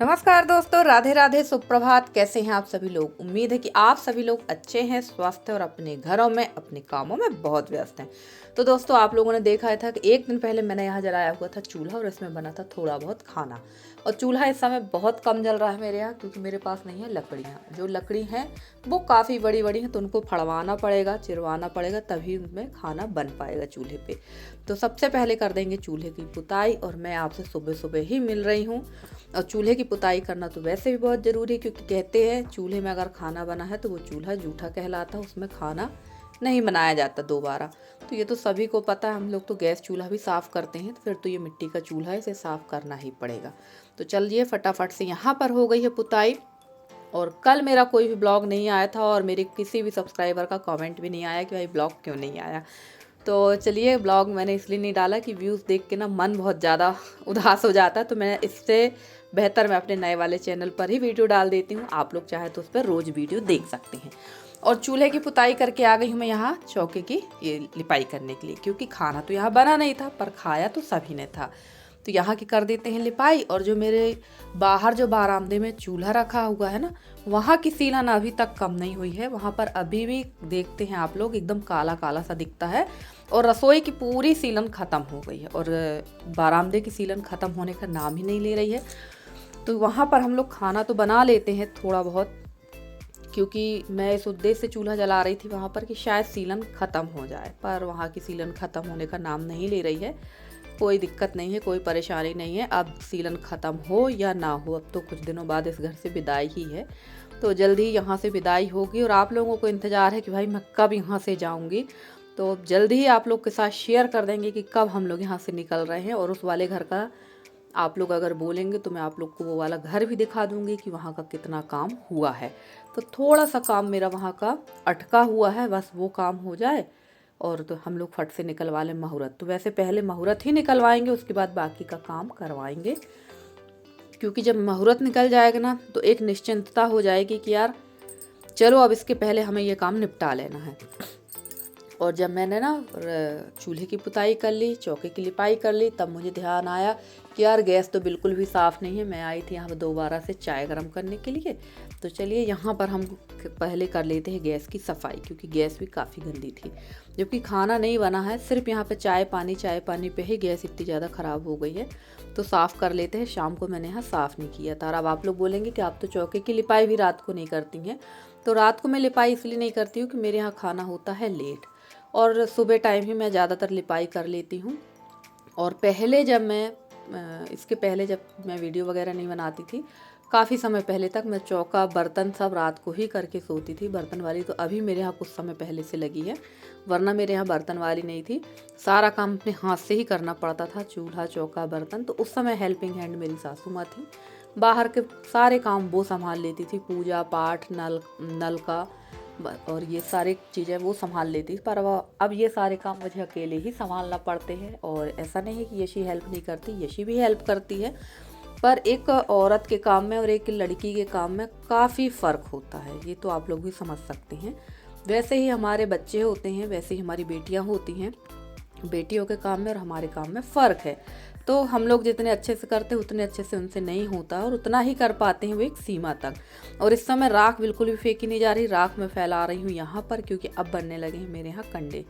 नमस्कार दोस्तों, राधे राधे, सुप्रभात। कैसे हैं आप सभी लोग? उम्मीद है कि आप सभी लोग अच्छे हैं, स्वस्थ हैं और अपने घरों में अपने कामों में बहुत व्यस्त हैं। तो दोस्तों, आप लोगों ने देखा था कि एक दिन पहले मैंने यहाँ जलाया हुआ था चूल्हा और इसमें बना था थोड़ा बहुत खाना। और चूल्हा इस समय बहुत कम जल रहा है मेरे यहाँ, क्योंकि मेरे पास नहीं है लकड़ियाँ। जो लकड़ी हैं वो काफ़ी बड़ी बड़ी हैं, तो उनको फड़वाना पड़ेगा, चिरवाना पड़ेगा, तभी उनमें खाना बन पाएगा चूल्हे पे। तो सबसे पहले कर देंगे चूल्हे की पुताई। और मैं आपसे सुबह सुबह ही मिल रही हूँ। और चूल्हे की पुताई करना तो वैसे भी बहुत ज़रूरी है, क्योंकि कहते हैं चूल्हे में अगर खाना बना है तो वो चूल्हा जूठा कहलाता है, उसमें खाना नहीं बनाया जाता दोबारा। तो ये तो सभी को पता है। हम लोग तो गैस चूल्हा भी साफ़ करते हैं, तो फिर तो ये मिट्टी का चूल्हा है, इसे साफ़ करना ही पड़ेगा। तो चलिए फटाफट से यहाँ पर हो गई है पुताई। और कल मेरा कोई भी ब्लॉग नहीं आया था और मेरे किसी भी सब्सक्राइबर का कमेंट भी नहीं आया कि भाई ब्लॉग क्यों नहीं आया। तो चलिए, ब्लॉग मैंने इसलिए नहीं डाला कि व्यूज़ देख के ना मन बहुत ज़्यादा उदास हो जाता है। तो मैं इससे बेहतर मैं अपने नए वाले चैनल पर ही वीडियो डाल देती हूँ। आप लोग चाहे तो उस पर रोज़ वीडियो देख सकते हैं। और चूल्हे की पुताई करके आ गई हूँ मैं यहाँ चौके की ये लिपाई करने के लिए, क्योंकि खाना तो यहाँ बना नहीं था पर खाया तो सभी ने था। तो यहाँ की कर देते हैं लिपाई। और जो मेरे बाहर जो बारामदे में चूल्हा रखा हुआ है ना, वहाँ की सीलन अभी तक कम नहीं हुई है। वहाँ पर अभी भी देखते हैं आप लोग, एकदम काला काला सा दिखता है। और रसोई की पूरी सीलन ख़त्म हो गई है और बारामदे की सीलन ख़त्म होने का नाम ही नहीं ले रही है। तो वहाँ पर हम लोग खाना तो बना लेते हैं थोड़ा बहुत, क्योंकि मैं इस उद्देश्य से चूल्हा जला रही थी वहाँ पर कि शायद सीलन ख़त्म हो जाए, पर वहाँ की सीलन ख़त्म होने का नाम नहीं ले रही है। कोई दिक्कत नहीं है, कोई परेशानी नहीं है। अब सीलन ख़त्म हो या ना हो, अब तो कुछ दिनों बाद इस घर से विदाई ही है। तो जल्दी यहाँ से विदाई होगी और आप लोगों को इंतज़ार है कि भाई मैं कब यहाँ से जाऊँगी। तो जल्दी ही आप लोग के साथ शेयर कर देंगे कि कब हम लोग यहाँ से निकल रहे हैं। और उस वाले घर का आप लोग अगर बोलेंगे तो मैं आप लोग को वो वाला घर भी दिखा दूँगी कि वहाँ का कितना काम हुआ है। तो थोड़ा सा काम मेरा वहाँ का अटका हुआ है, बस वो काम हो जाए और तो हम लोग फट से निकलवा लें मुहूर्त। तो वैसे पहले मुहूर्त ही निकलवाएंगे, उसके बाद बाकी का काम करवाएंगे। क्योंकि जब मुहूर्त निकल जाएगा ना तो एक निश्चिंतता हो जाएगी कि यार चलो अब इसके पहले हमें ये काम निपटा लेना है। और जब मैंने ना चूल्हे की पुताई कर ली, चौके की लिपाई कर ली, तब मुझे ध्यान आया कि यार गैस तो बिल्कुल भी साफ़ नहीं है। मैं आई थी यहाँ दोबारा से चाय गर्म करने के लिए। तो चलिए यहाँ पर हम पहले कर लेते हैं गैस की सफाई, क्योंकि गैस भी काफ़ी गंदी थी। जबकि खाना नहीं बना है, सिर्फ यहाँ पे चाय पानी पे ही गैस इतनी ज़्यादा ख़राब हो गई है। तो साफ़ कर लेते हैं। शाम को मैंने यहाँ साफ़ नहीं किया था। और अब आप लोग बोलेंगे कि आप तो चौके की लिपाई भी रात को नहीं करती हैं। तो रात को मैं लिपाई इसलिए नहीं करती हूँ कि मेरे यहाँ खाना होता है लेट, और सुबह टाइम ही मैं ज़्यादातर लिपाई कर लेती हूँ। और पहले जब मैं इसके पहले जब मैं वीडियो वगैरह नहीं बनाती थी, काफ़ी समय पहले तक मैं चौका बर्तन सब रात को ही करके सोती थी। बर्तन वाली तो अभी मेरे यहाँ कुछ समय पहले से लगी है, वरना मेरे यहाँ बर्तन वाली नहीं थी। सारा काम अपने हाथ से ही करना पड़ता था, चूल्हा चौका बर्तन। तो उस समय हेल्पिंग हैंड मेरी सासू माँ थी, बाहर के सारे काम वो संभाल लेती थी, पूजा पाठ, नल का और ये सारी चीज़ें वो संभाल लेती। पर अब ये सारे काम मुझे अकेले ही संभालना पड़ते हैं। और ऐसा नहीं है कि यशी हेल्प नहीं करती, यशी भी हेल्प करती है, पर एक औरत के काम में और एक लड़की के काम में काफ़ी फ़र्क होता है। ये तो आप लोग भी समझ सकते हैं। वैसे ही हमारे बच्चे होते हैं, वैसे ही हमारी बेटियाँ होती हैं। बेटियों के काम में और हमारे काम में फ़र्क है। तो हम लोग जितने अच्छे से करते हैं उतने अच्छे से उनसे नहीं होता, और उतना ही कर पाते हैं वो एक सीमा तक। और इस समय राख बिल्कुल भी फेंकी नहीं जा रही, राख मैं फैला रही हूँ यहाँ पर, क्योंकि अब बनने लगे हैं मेरे यहाँ कंडे।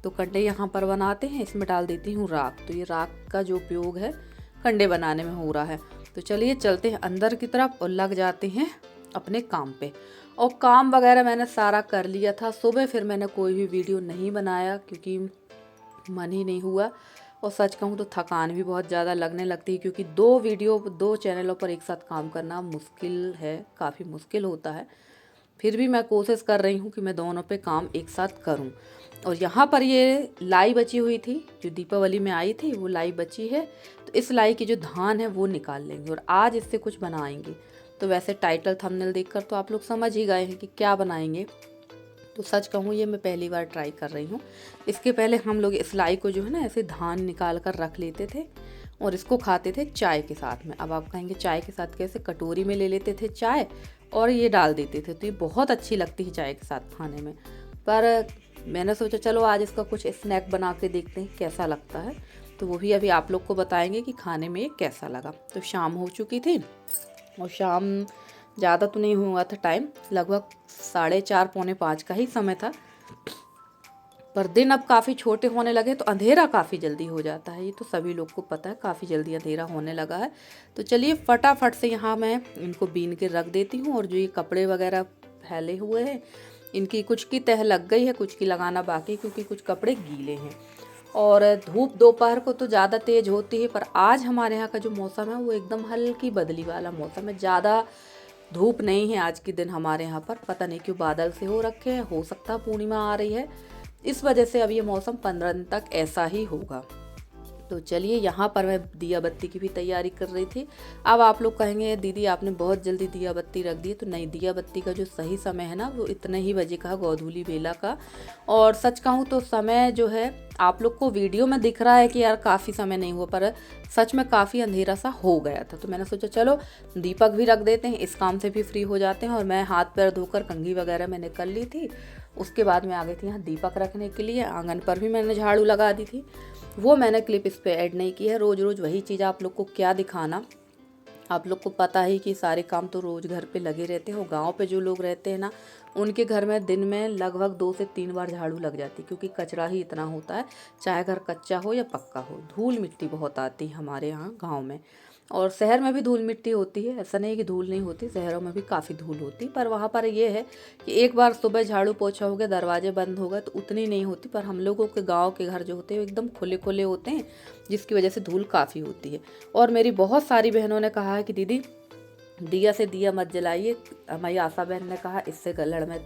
तो कंडे यहाँ पर बनाते हैं, इसमें डाल देती हूँ राख। तो ये राख का जो उपयोग है कंडे बनाने में हो रहा है। तो चलिए चलते हैं अंदर की तरफ और लग जाते हैं अपने काम पे। और काम वगैरह मैंने सारा कर लिया था सुबह, फिर मैंने कोई भी वीडियो नहीं बनाया क्योंकि मन ही नहीं हुआ। और सच कहूँ तो थकान भी बहुत ज़्यादा लगने लगती है, क्योंकि दो चैनलों पर एक साथ काम करना मुश्किल है, काफ़ी मुश्किल होता है। फिर भी मैं कोशिश कर रही हूँ कि मैं दोनों पे काम एक साथ करूँ। और यहाँ पर ये लाई बची हुई थी, जो दीपावली में आई थी वो लाई बची है। तो इस लाई की जो धान है वो निकाल लेंगे और आज इससे कुछ बनाएंगे। तो वैसे टाइटल थंबनेल देखकर तो आप लोग समझ ही गए हैं कि क्या बनाएंगे। तो सच कहूँ ये मैं पहली बार ट्राई कर रही हूँ। इसके पहले हम लोग इस लाई को जो है ना ऐसे धान निकाल कर रख लेते थे और इसको खाते थे चाय के साथ में। अब आप कहेंगे चाय के साथ कैसे? कटोरी में ले लेते थे चाय और ये डाल देते थे, तो ये बहुत अच्छी लगती है चाय के साथ खाने में। पर मैंने सोचा चलो आज इसका कुछ स्नैक बना के देखते हैं कैसा लगता है। तो वो भी अभी आप लोग को बताएंगे कि खाने में ये कैसा लगा। तो शाम हो चुकी थी, और शाम ज़्यादा तो नहीं हुआ था टाइम, लगभग 4:30 पौने 5 का ही समय था। पर दिन अब काफ़ी छोटे होने लगे तो अंधेरा काफ़ी जल्दी हो जाता है, ये तो सभी लोग को पता है, काफ़ी जल्दी अंधेरा होने लगा है। तो चलिए फटाफट से यहाँ मैं इनको बीन के रख देती हूँ। और जो ये कपड़े वगैरह फैले हुए हैं, इनकी कुछ की तह लग गई है, कुछ की लगाना बाकी, क्योंकि कुछ कपड़े गीले हैं। और धूप दोपहर को तो ज़्यादा तेज़ होती है, पर आज हमारे यहाँ का जो मौसम है वो एकदम हल्की बदली वाला मौसम है। ज़्यादा धूप नहीं है आज के दिन हमारे यहाँ पर, पता नहीं क्यों बादल से हो रखे हैं, हो सकता है पूर्णिमा आ रही है, इस वजह से अब ये मौसम 15 दिन तक ऐसा ही होगा। तो चलिए यहाँ पर मैं दिया बत्ती की भी तैयारी कर रही थी। अब आप लोग कहेंगे दीदी आपने बहुत जल्दी दिया बत्ती रख दी, तो नहीं, दिया बत्ती का जो सही समय है ना वो इतने ही बजे का, गोधूली बेला का। और सच कहूँ तो समय जो है आप लोग को वीडियो में दिख रहा है कि यार काफ़ी समय नहीं हुआ, पर सच में काफ़ी अंधेरा सा हो गया था। तो मैंने सोचा चलो दीपक भी रख देते हैं, इस काम से भी फ्री हो जाते हैं। और मैं हाथ पैर धोकर कंघी वगैरह मैंने कर ली थी। उसके बाद मैं आ गई थी यहाँ दीपक रखने के लिए। आंगन पर भी मैंने झाड़ू लगा दी थी, वो मैंने क्लिप इस पे ऐड नहीं की है। रोज़ रोज़ वही चीज़ आप लोग को क्या दिखाना, आप लोग को पता ही कि सारे काम तो रोज़ घर पे लगे रहते हैं। और गांव पे जो लोग रहते हैं ना, उनके घर में दिन में लगभग 2 से 3 बार झाड़ू लग जाती है, क्योंकि कचरा ही इतना होता है, चाहे घर कच्चा हो या पक्का हो। धूल मिट्टी बहुत आती है हमारे यहाँ गाँव में। और शहर में भी धूल मिट्टी होती है, ऐसा नहीं कि धूल नहीं होती, शहरों में भी काफ़ी धूल होती, पर वहाँ पर ये है कि एक बार सुबह झाड़ू पोछा हो गया, दरवाजे बंद हो गए तो उतनी नहीं होती। पर हम लोगों के गांव के घर जो होते हैं वो एकदम खुले खुले होते हैं, जिसकी वजह से धूल काफ़ी होती है। और मेरी बहुत सारी बहनों ने कहा है कि दीदी दिया से दिया मत जलाइए। हमारी आशा बहन ने कहा इससे घर में,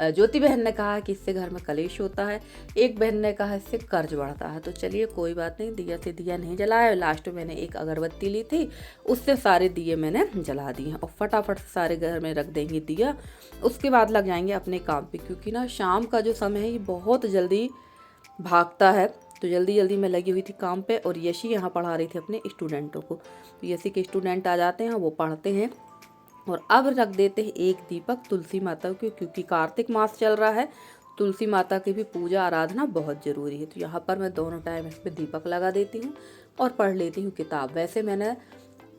ज्योति बहन ने कहा कि इससे घर में कलेश होता है, एक बहन ने कहा इससे कर्ज बढ़ता है। तो चलिए कोई बात नहीं, दिया से दिया नहीं जलाया। लास्ट में मैंने एक अगरबत्ती ली थी, उससे सारे दिए मैंने जला दिए हैं। और फटाफट से सारे घर में रख देंगे दिया, उसके बाद लग जाएंगे अपने काम पे, क्योंकि ना शाम का जो समय है ये बहुत जल्दी भागता है। तो जल्दी जल्दी मैं लगी हुई थी काम पे। और यशी यहाँ पढ़ा रही थी अपने स्टूडेंटों को। तो यशी के स्टूडेंट आ जाते हैं, वो पढ़ते हैं। और अब रख देते हैं एक दीपक तुलसी माता को, क्योंकि कार्तिक मास चल रहा है, तुलसी माता की भी पूजा आराधना बहुत ज़रूरी है। तो यहाँ पर मैं दोनों टाइम इस पर दीपक लगा देती हूँ और पढ़ लेती हूँ किताब। वैसे मैंने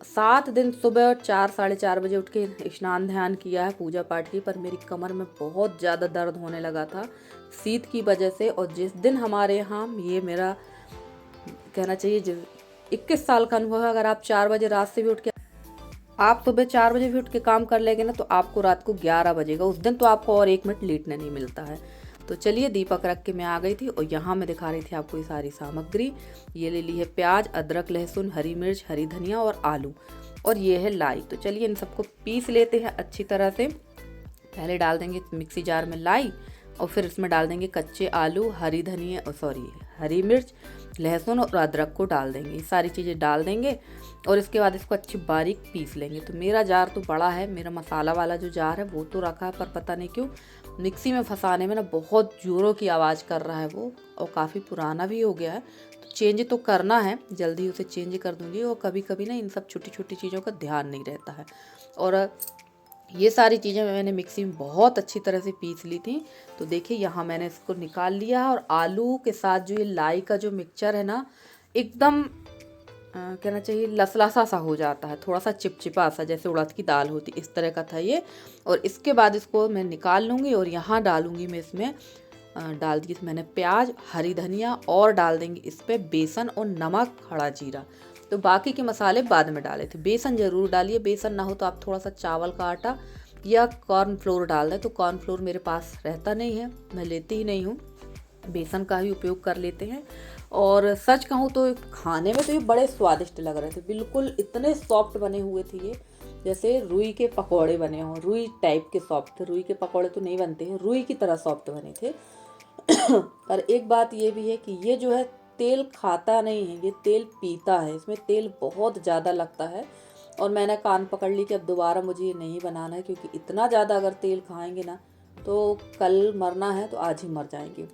7 दिन सुबह 4 साढ़े 4 बजे उठ के स्नान ध्यान किया है, पूजा पाठ की, पर मेरी कमर में बहुत ज़्यादा दर्द होने लगा था शीत की वजह से। और जिस दिन हमारे यहाँ, ये मेरा कहना चाहिए 21 साल का अनुभव है, अगर आप 4 बजे रात से भी उठ के, आप सुबह 4 बजे भी उठ के काम कर लेंगे ना, तो आपको रात को 11 बजेगा उस दिन, तो आपको और 1 मिनट लेटने नहीं मिलता है। तो चलिए दीपक रख के मैं आ गई थी। और यहाँ मैं दिखा रही थी आपको ये सारी सामग्री। ये ले ली है प्याज, अदरक, लहसुन, हरी मिर्च, हरी धनिया और आलू, और ये है लाई। तो चलिए इन सबको पीस लेते हैं अच्छी तरह से। पहले डाल देंगे मिक्सी जार में लाई, और फिर इसमें डाल देंगे कच्चे आलू, हरी धनिया, हरी मिर्च, लहसुन और अदरक को डाल देंगे। ये सारी चीज़ें डाल देंगे और इसके बाद इसको अच्छी बारीक पीस लेंगे। तो मेरा जार तो बड़ा है, मेरा मसाला वाला जो जार है वो तो रखा है, पर पता नहीं क्यों मिक्सी में फंसाने में ना बहुत जोरों की आवाज़ कर रहा है वो, और काफ़ी पुराना भी हो गया है। तो चेंज तो करना है, जल्दी उसे चेंज कर दूँगी। और कभी कभी ना इन सब छोटी छोटी चीज़ों का ध्यान नहीं रहता है। और ये सारी चीज़ें मैंने मिक्सी में बहुत अच्छी तरह से पीस ली थी। तो देखिए यहाँ मैंने इसको निकाल लिया है। और आलू के साथ जो ये लाई का जो मिक्सचर है ना, एकदम कहना चाहिए लसलसा सा हो जाता है, थोड़ा सा चिपचिपा सा, जैसे उड़द की दाल होती, इस तरह का था ये। और इसके बाद इसको मैं निकाल लूँगी और यहाँ डालूँगी मैं इसमें, डाल दी मैंने प्याज, हरी धनिया, और डाल देंगे इस पर बेसन और नमक, खड़ा जीरा। तो बाकी के मसाले बाद में डाले थे। बेसन ज़रूर डालिए, बेसन ना हो तो आप थोड़ा सा चावल का आटा या कॉर्नफ्लोर डाल दें। तो कॉर्नफ्लोर मेरे पास रहता नहीं है, मैं लेती ही नहीं हूँ, बेसन का ही उपयोग कर लेते हैं। और सच कहूँ तो खाने में तो ये बड़े स्वादिष्ट लग रहे थे, बिल्कुल इतने सॉफ्ट बने हुए थे ये, जैसे रुई के पकौड़े बने हों, रुई टाइप के सॉफ्ट थे। रुई के पकौड़े तो नहीं बनते हैं, रुई की तरह सॉफ्ट बने थे। पर एक बात ये भी है कि ये जो है तेल खाता नहीं है, ये तेल पीता है, इसमें तेल बहुत ज़्यादा लगता है। और मैंने कान पकड़ ली कि अब दोबारा मुझे ये नहीं बनाना है, क्योंकि इतना ज़्यादा अगर तेल खाएंगे ना तो कल मरना है तो आज ही मर जाएंगे।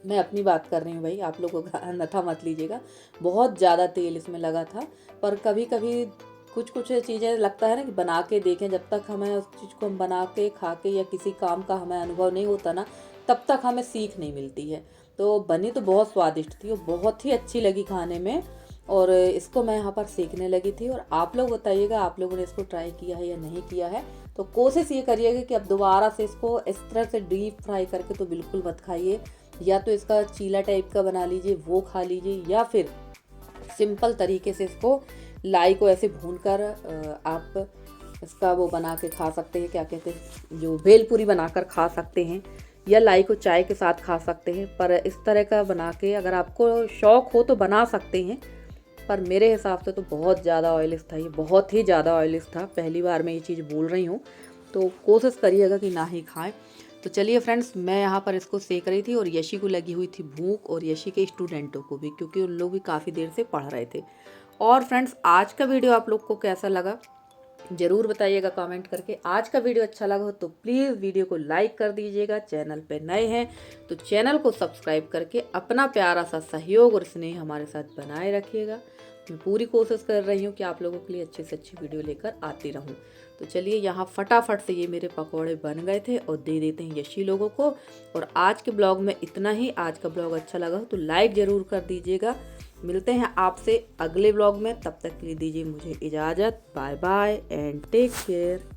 मैं अपनी बात कर रही हूँ भाई, आप लोगों का अन्यथा मत लीजिएगा। बहुत ज़्यादा तेल इसमें लगा था। पर कभी कभी कुछ कुछ चीज़ें लगता है ना कि बना के देखें, जब तक हमें उस चीज़ को हम बना के खा के या किसी काम का हमें अनुभव नहीं होता ना, तब तक हमें सीख नहीं मिलती है। तो बनी तो बहुत स्वादिष्ट थी और बहुत ही अच्छी लगी खाने में। और इसको मैं यहाँ पर सेकने लगी थी। और आप लोग बताइएगा आप लोगों ने इसको ट्राई किया है या नहीं किया है। तो कोशिश ये करिएगा कि अब दोबारा से इसको इस तरह से डीप फ्राई करके तो बिल्कुल मत खाइए, या तो इसका चीला टाइप का बना लीजिए वो खा लीजिए, या फिर सिंपल तरीके से इसको लाई को ऐसे भूनकर आप इसका वो बना के खा सकते हैं, क्या कहते हैं, जो भेलपूरी बनाकर खा सकते हैं, या लाई को चाय के साथ खा सकते हैं। पर इस तरह का बना के अगर आपको शौक़ हो तो बना सकते हैं, पर मेरे हिसाब से तो बहुत ज़्यादा ऑयलिश था, ये बहुत ही ज़्यादा ऑयलिश था। पहली बार मैं ये चीज़ बोल रही हूँ, तो कोशिश करिएगा कि ना ही खाएं। तो चलिए फ्रेंड्स, मैं यहाँ पर इसको सेक रही थी और यशी को लगी हुई थी भूख, और यशी के स्टूडेंटों को भी, क्योंकि उन लोग भी काफ़ी देर से पढ़ रहे थे। और फ्रेंड्स, आज का वीडियो आप लोग को कैसा लगा ज़रूर बताइएगा कमेंट करके। आज का वीडियो अच्छा लगा हो तो प्लीज़ वीडियो को लाइक कर दीजिएगा। चैनल पे नए हैं तो चैनल को सब्सक्राइब करके अपना प्यारा सा सहयोग और स्नेह हमारे साथ बनाए रखिएगा। मैं पूरी कोशिश कर रही हूँ कि आप लोगों के लिए अच्छी से अच्छी वीडियो लेकर आती रहूँ। तो चलिए, यहाँ फटाफट से ये मेरे पकौड़े बन गए थे और दे देते हैं यशी लोगों को। और आज के ब्लॉग में इतना ही। आज का ब्लॉग अच्छा लगा हो तो लाइक ज़रूर कर दीजिएगा। मिलते हैं आपसे अगले ब्लॉग में, तब तक के लिए दीजिए मुझे इजाज़त। Bye bye and take care.